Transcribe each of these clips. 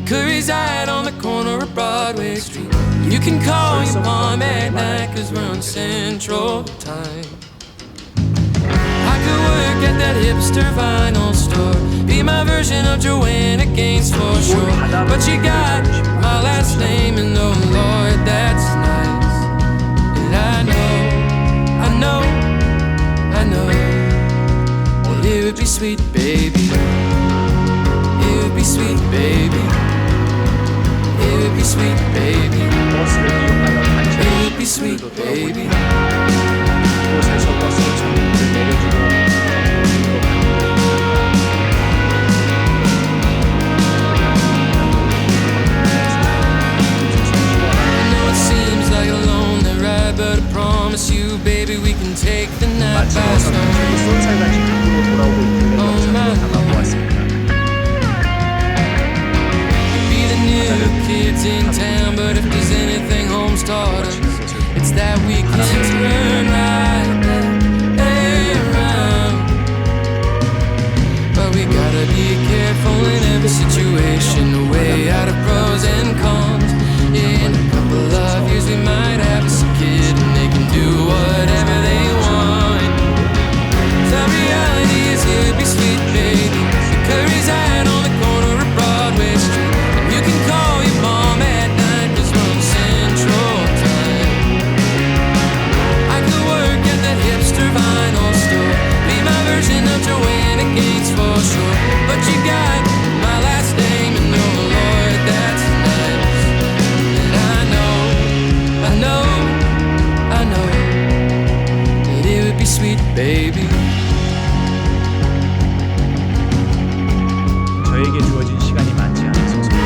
could reside on the corner of Broadway Street. You can call your mom at night, cause we're on Central Time. I could work at that hipster vinyl store, be my version of Joanna Gaines for sure. But you got my last name, and oh Lord, that's nice. And I know that it would be sweet, baby. It would be sweet, baby. It would be sweet, baby. It would be sweet, baby. 곳에서 버스를 전국을 내려주고 but I promise you, baby, we can take the night by 마치고서는 저희 쏜살같이 밖으로 돌아오고 있길래 영상으로 담아보았습니다. Be the new kids in town, but if there's anything home's taught us, it's that we can turn right around. But we gotta be careful in every situation, way out of pros and cons. In a couple of years we might have us a kid, and they can do whatever they want. The reality is it'd be sweet, baby. You could reside on the corner of Broadway Street, and you can call your mom at night, cause we're on Central Time. I could work at that hipster vinyl store, be my version of Joanna Gaines for sure. But you got my last name, and oh Lord, that's nice. And I know that it would be sweet, baby. 저에게 주어진 시간이 많지 않아서 서둘러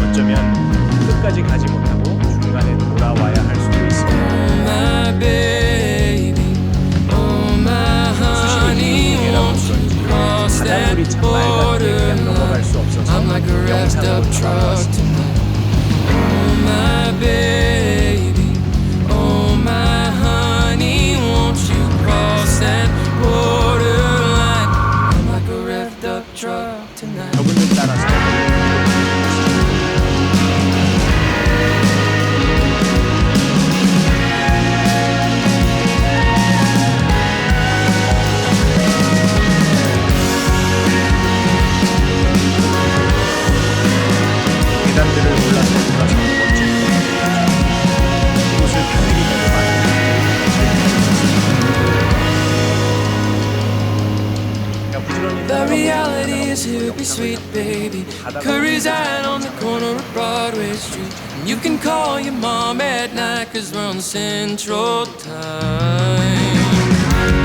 어쩌면 끝까지 가지 못하고 중간에 돌아와야 할 수도 있습니다. My baby, oh my honey, won't you cross that 바닷물이 참 맑았는데 그냥 넘어갈 수 없어서 I'm like a wrapped up 영상으로 truck 담아보았습니다. tonight. Oh my baby, oh my honey, won't you cross that borderline? I'm like a wrapped up truck tonight. 저분들 따라서 계단들을 올라서 돌아서 멋진 이곳을 평일이 내려가는 The reality is it would be sweet, baby. Could reside on the corner of Broadway Street, and you can call your mom at night, cause we're on Central Time.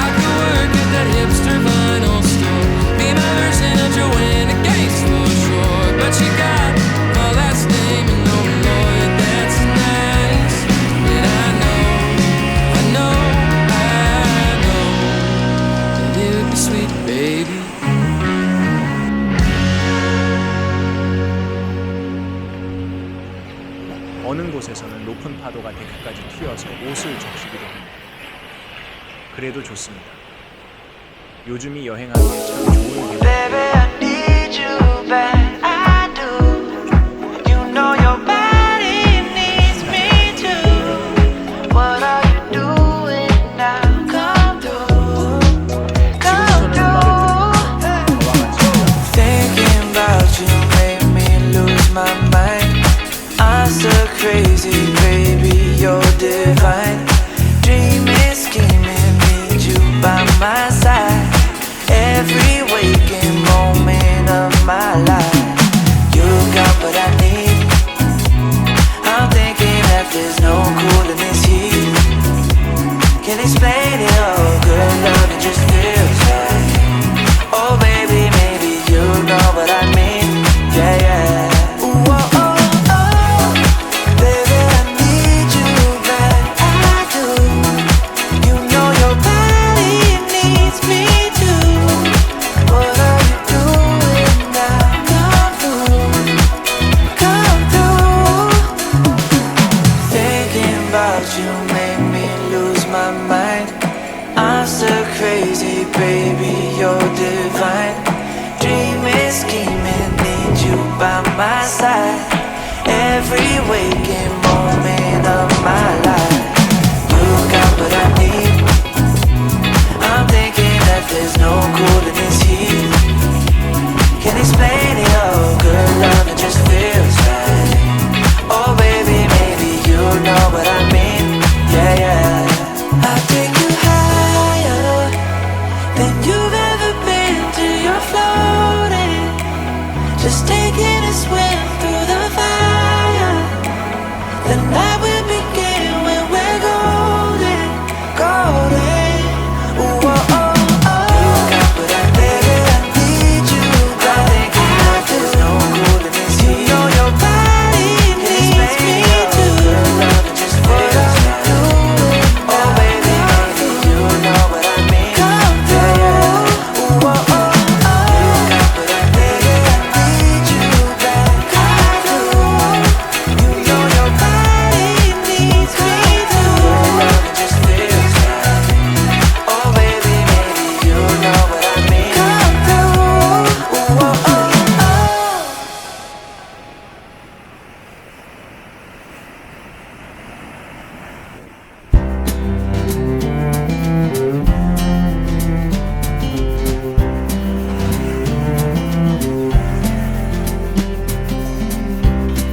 I could work at that hipster vinyl store, be my version of Joanna Gaines for sure. But you got my last name, and oh Lord, that's nice. And I know that it would be sweet, baby. 어느 곳에서는 높은 파도가 데크까지 튀어서 옷을 적시기도 합니다. 그래도 좋습니다. 요즘이 여행하기에 참 좋은 계절. Baby, I need you back. I do. You know your body needs me too. What are you doing now? Come through. Come through. Thinking about you made me lose my mind. I'm so crazy, baby, you're divine. Dreaming, scheming, need you by my side. Every waking moment of my life, you got what I need. I'm thinking that there's no cooling this heat. Can't explain it all, good love, it just feels right. Oh baby, maybe you know what I mean. Yeah, yeah. Ooh, oh, oh. Baby, you're divine. Dreaming, scheming, need you side every waking moment of my life. You got what I need. I'm thinking that there's no cool in this heat. Can't explain it all, good love, it just feels right. Oh baby, maybe you know what I mean. Yeah, yeah. I'll take you higher than you've ever been till you're floating. Just taking a swim through the fire. The night will begin when we're golden, golden. Ooh, oh, oh, oh. You got what I baby, I need you. I'm thinking that there's no cool in this heat. You know your body needs me too. Good love, it just feels right. Oh baby, maybe you know what I mean. Come through. Ooh, oh, oh, oh. You got what I baby, I need you back. Come through. You know your body needs me too. Good love, it just feels right. Oh baby, maybe you know what I mean. Come through. Ooh, oh, oh, oh.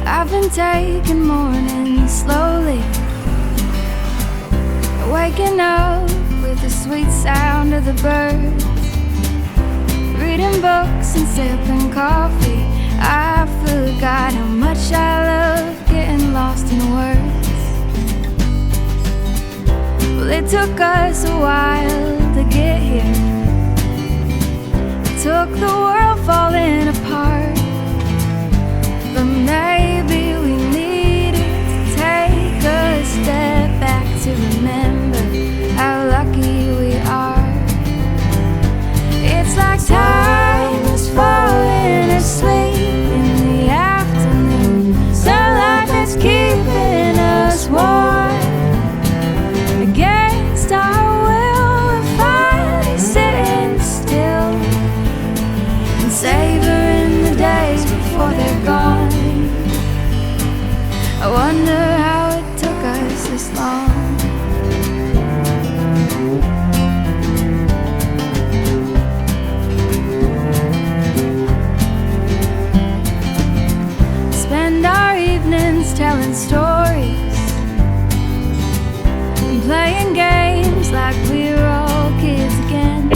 I've been taking mornings slowly, waking up with the sweet sound of the birds, reading books and sipping coffee. I forgot how much I love getting lost in words. Well, it took us a while to get here. It took the world falling apart. But maybe we needed to take a step back to remember how lucky we are. It's like time is falling asleep in the afternoon. Sunlight that's keeping us warm. Against our will, we're finally sitting still and savoring the days before they're gone. I wonder how it took us this long. Spend our evenings telling stories and playing games like we're all kids again.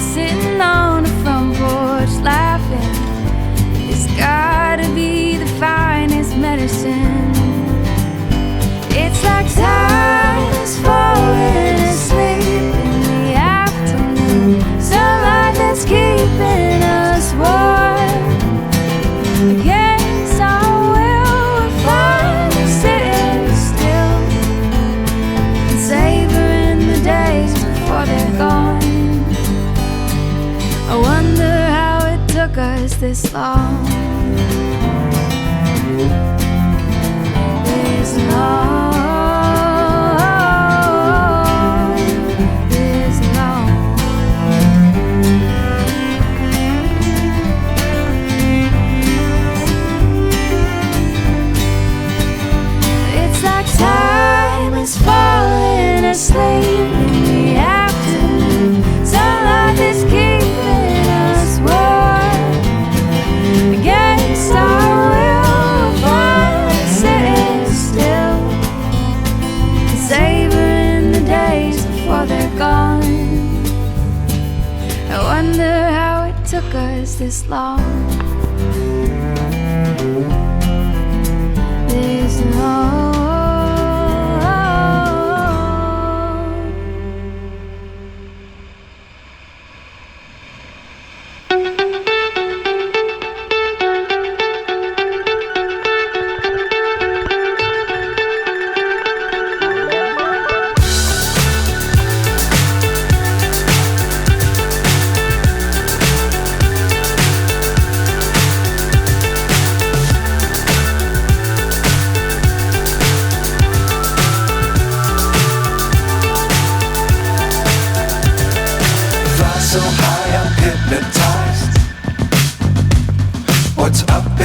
Sitting on the front porch laughing, it's gotta be the finest medicine. It's like time is falling asleep in the afternoon. Sunlight that's keeping us warm. Against our will, we're finally sitting still and savoring the days before they're gone. I wonder how it took us this long. This long, this long. It's like time is falling asleep in the afternoon. Sunlight is keeping us warm. Against our will, we're finally sitting still and savoring the days before they're gone. I wonder how it took us this long. This long.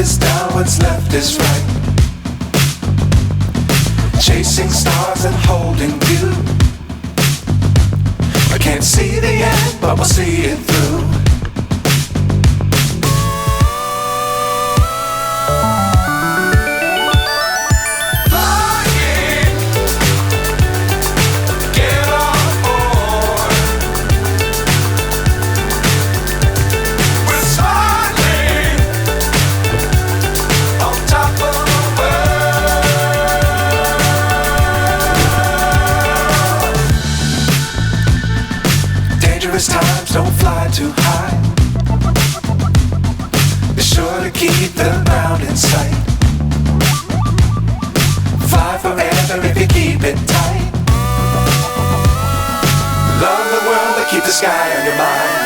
is down, what's left is right. Chasing stars and holding you. I can't see the end, but we'll see it through. Times don't fly too high. Be sure to keep the ground in sight. Fly forever if you keep it tight. Love the world but keep the sky on your mind.